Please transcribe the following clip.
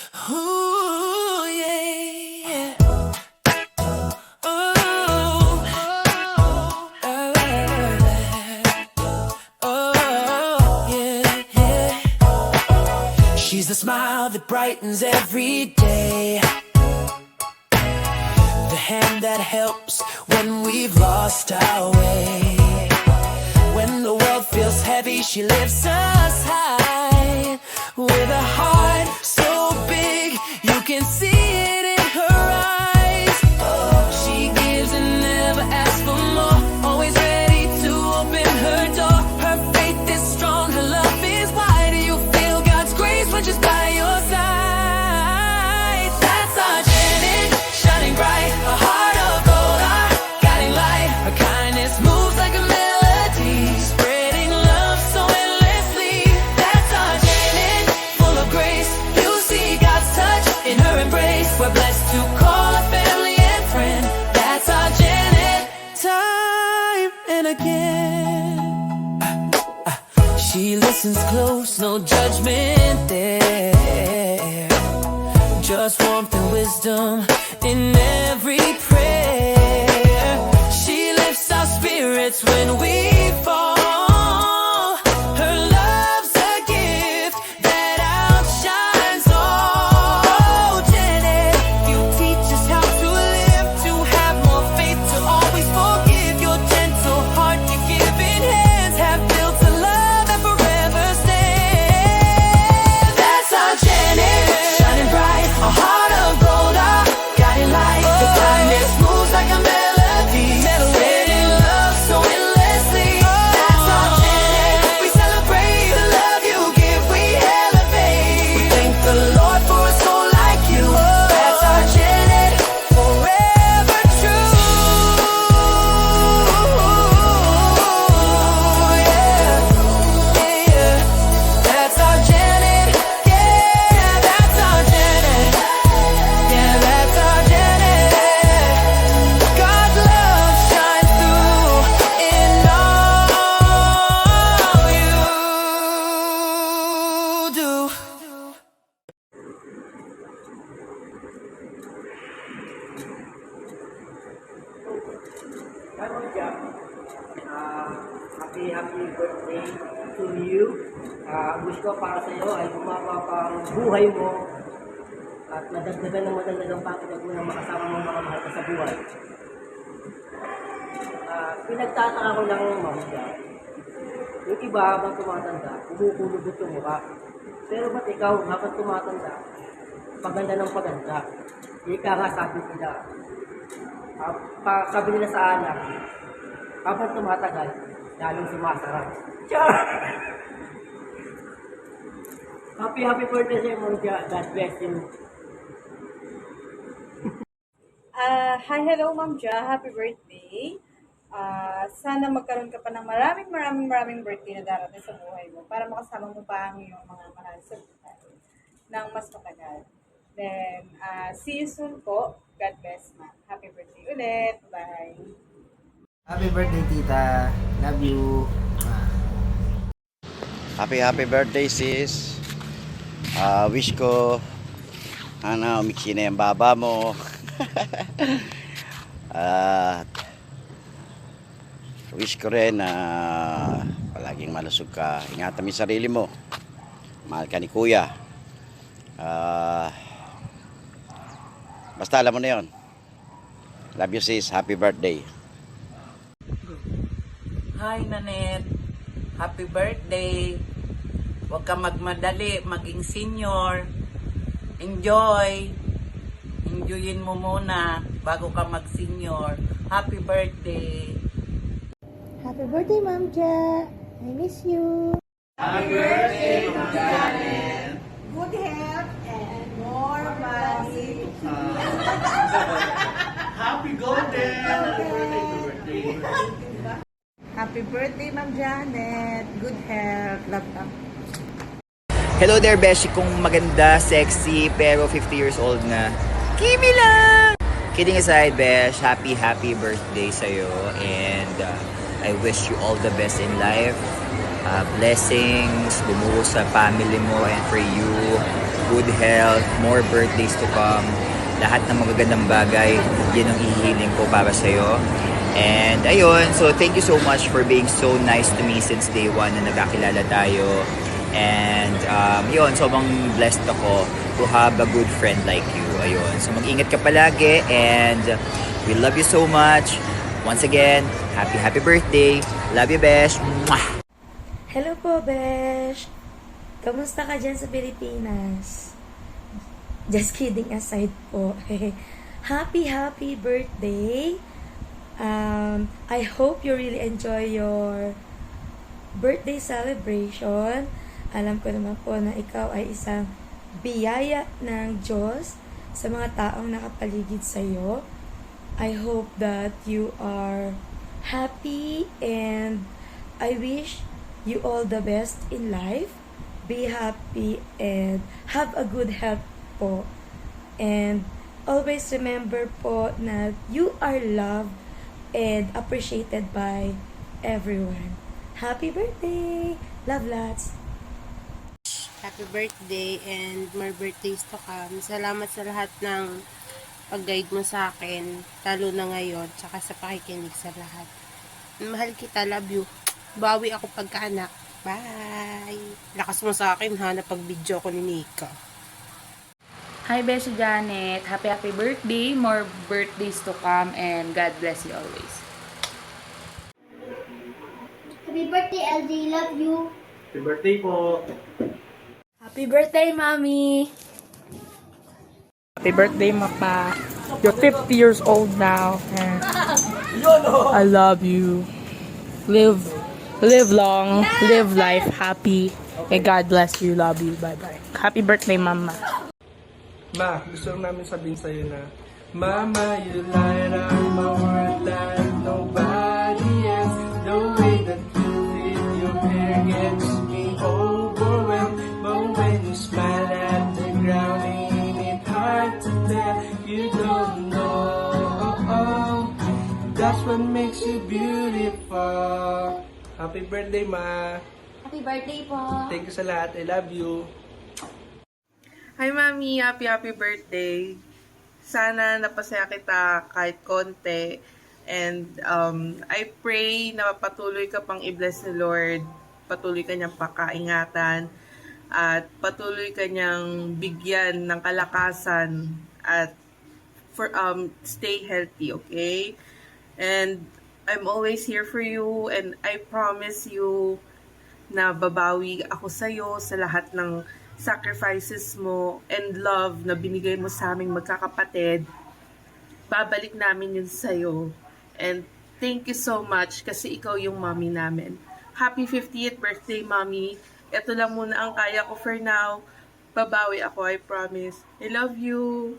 Ooh, yeah, yeah. Ooh, oh, yeah, yeah. She's the smile that brightens every day, the hand that helps when we've lost our way. When the world feels heavy, she lifts us high. With a heart so big, you can see it in her eyes. Oh, she gives and never asks for more, always ready to open her door. Her faith is strong, her love is wide. You feel God's grace when she's by your side. That's our Janet, shining bright, a heart of gold, our guiding light. Her kindness moves like a melody, spreading love so endlessly. That's our Janet, full of grace. You see God's touch in her embrace. We're blessed to call her family and friend. That's our Janet. Time and again, she listens close, no judgment there. Just warmth and wisdom in every prayer. She lifts our spirits when we fall. Her love's a gift that outshines all. Janet, you teach us how to live, to have more faith, to always forgive. Your gentle heart, your giving hands have built a love that forever stands. That's our Janet, shining bright, a heart of gold, our guiding light. The kindness moves like a melody, spreading love so endlessly. That's our Janet, we celebrate the love you give, we elevate. We thank the Lord for a soul like you. That's our Janet, forever true. Yeah, yeah. That's our Janet. Yeah, that's our Janet. Yeah, that's our Janet. God's love shines through in all you do. Hello, Jack. Happy birthday to you. Wish ko para sa iyo ay gumapa pang buhay mo at madagdagan ng madagdagan pa kita kung makasama mo mga mahal ka sa buhay. Pinagtataka ko lang Ma'am Jack. Yung iba habang tumatanda, kumukulubot yung mukha. Pero ba't ikaw habang tumatanda, paganda ng paganda? Ika nga sabi nila. Sabi nila sa anak, habang tumatagal, lalong sumasarap. Char! Happy birthday sa'yo, Ma'am Ja. God bless you. Hi, hello Ma'am Ja. Happy birthday. Sana magkaroon ka pa ng maraming birthday na darating sa buhay mo para makasama mo pa ang iyong mga mahal sa buhay ng mas matagal. Then, see you soon po. God bless, ma'am. Happy birthday ulit. Bye. Happy birthday, tita. Love you. Happy birthday sis. Wish ko umiksi na yung baba mo. At wish ko rin na palaging malusog ka. Ingatan mo yung sarili mo. Mahal ka ni kuya. Basta alam mo na yun. Love you sis. Happy birthday. Hi, Nanette. Happy birthday. Huwag ka magmadali, maging senior. Enjoy. Enjoyin mo muna bago ka mag-senior. Happy birthday. Happy birthday, Ma'am Ja. I miss you. Good health and more money. Happy birthday, Ma'am Janet. Good health. Love. Hello there, Beshi. Kung maganda, sexy, pero 50 years old na. Kimi lang! Kidding aside, Besh, happy birthday sa'yo. And I wish you all the best in life. Blessings, bumuo sa family mo and for you. good health, more birthdays to come, lahat ng magagandang bagay, yan ang ihiling ko para sa'yo. And ayun, so thank you so much for being so nice to me since day one na nagkakilala tayo. And yun, sobrang blessed ako to have a good friend like you. Ayun, so mag-ingat ka palagi and we love you so much. Once again, happy birthday. Love you, Besh. Mwah! Hello po, Besh! Kamusta ka dyan sa Pilipinas? Just kidding aside po. Happy birthday! I hope you really enjoy your birthday celebration. Alam ko naman po na ikaw ay isang biyaya ng Diyos sa mga taong nakapaligid sa iyo. I hope that you are happy and I wish you all the best in life. Be happy and have a good health po. And always remember po na you are loved and appreciated by everyone. Happy birthday! Love lots! Happy birthday and more birthdays to come. Salamat sa lahat ng pag-guide mo sa akin, lalo na ngayon, tsaka sa pakikinig sa lahat. Mahal kita, love you. Bawi ako pagkaanak. Bye! Lakas mo sa akin ha, na pag-video ko ni Nika. Hi, Beshi Janet. Happy birthday. More birthdays to come and God bless you always. Happy birthday, LJ. Love you. Happy birthday po. Happy birthday, Mommy. Happy birthday, Mapa. You're 50 years old now. And I love you. Live long, live life happy. And God bless you. Love you. Bye-bye. Happy birthday, Mama. Ma, gusto namin sabihin sa'yo na Mama, you light up my world like nobody else. The way that you fit your hair gets me overwhelmed. But when you smile at the ground, ain't it hard to tell? You don't know. That's what makes you beautiful. Happy birthday, Ma. Happy birthday po. Thank you sa lahat. I love you. Hi, Mami. Happy birthday. Sana napasaya kita kahit konti. And I pray na patuloy ka pang i-bless ni Lord. Patuloy ka niyang pakaingatan. At patuloy ka niyang bigyan ng kalakasan. At stay healthy, okay? And I'm always here for you. And I promise you na babawi ako sa'yo sa lahat ng sacrifices mo and love na binigay mo sa aming magkakapatid. Babalik namin yun sa'yo. And thank you so much kasi ikaw yung mommy namin. Happy 50th birthday, Mommy. Ito lang muna ang kaya ko for now. Babawi ako, I promise. I love you.